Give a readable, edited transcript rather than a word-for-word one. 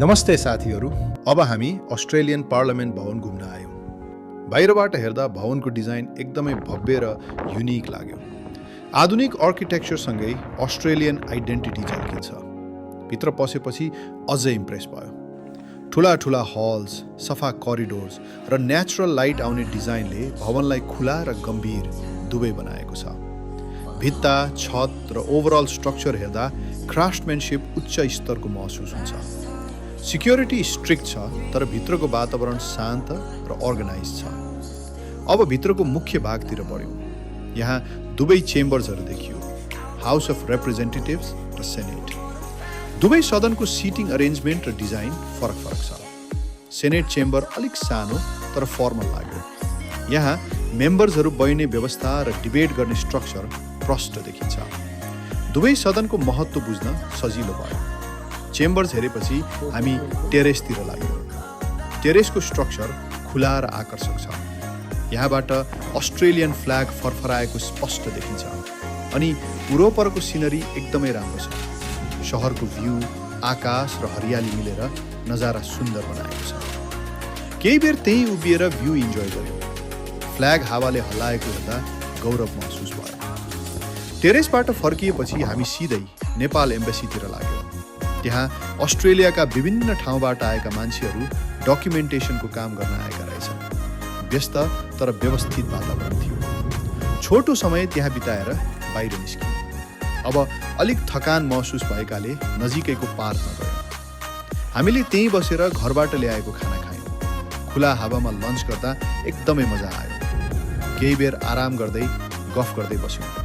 नमस्ते साथीहरू। अब हामी अस्ट्रेलियन पार्लियामेन्ट भवन घुम्न आयौँ। बाहिरबाट हेर्दा भवनको डिजाइन एकदमै भव्य र युनिक लाग्यो। आधुनिक आर्किटेक्चरसँगै अस्ट्रेलियन आइडेन्टिटी झल्किन्छ। भित्र पसेपछि अझै इम्प्रेस भयो। ठुला ठुला हल्स, सफा करिडोर्स र नेचुरल लाइट आउने डिजाइनले भवनलाई खुला र गम्भीर दुवै बनाएको छ। भित्ता, छत र ओभरअल स्ट्रक्चर हेर्दा क्राफ्टम्यानशिप उच्च स्तरको महसुस हुन्छ। सिक्योरिटी स्ट्रिक्ट छ, तर भित्रको वातावरण शान्त र अर्गनाइज छ। अब भित्रको मुख्य भागतिर बढ्यौँ। यहाँ दुवै चेम्बर्सहरू देखियो, हाउस अफ रिप्रेजेन्टेटिभ्स र सेनेट। दुवै सदनको सिटिङ अरेन्जमेन्ट र डिजाइन फरक छ। सेनेट चेम्बर अलिक सानो तर फर्मल लाग्यो। यहाँ मेम्बर्सहरू बस्ने व्यवस्था र डिबेट गर्ने स्ट्रक्चर प्रष्ट देखिन्छ। दुवै सदनको महत्त्व बुझ्न सजिलो भयो। चेम्बर्स हेरेपछि हामी टेरेसतिर लाग्यौँ। टेरेसको स्ट्रक्चर खुला र आकर्षक छ। यहाँबाट अस्ट्रेलियन फ्ल्याग फरफराएको स्पष्ट देखिन्छ अनि पूर्वपरको सिनरी एकदमै राम्रो छ। सहरको भ्यू, आकाश र हरियाली मिलेर नजारा सुन्दर बनाएको छ। केही बेर त्यहीँ उभिएर भ्यू इन्जोय गर्यौँ। फ्ल्याग हावाले हल्लाएको हेर्दा गौरव महसुस भयो। टेरेसबाट फर्किएपछि हामी सिधै नेपाल एम्बेसीतिर लाग्यौँ। त्यहाँ अस्ट्रेलियाका विभिन्न ठाउँबाट आएका मान्छेहरू डकुमेन्टेसनको काम गर्न आएका रहेछन्। व्यस्त तर व्यवस्थित वातावरण थियो। छोटो समय त्यहाँ बिताएर बाहिर निस्क्यौँ। अब अलिक थकान महसुस भएकाले नजिकैको पार्कमा गयौँ। हामीले त्यहीँ बसेर घरबाट ल्याएको खाना खायौँ। खुला हावामा लन्च गर्दा एकदमै मजा आयो। केही बेर आराम गर्दै गफ गर्दै बस्यौँ।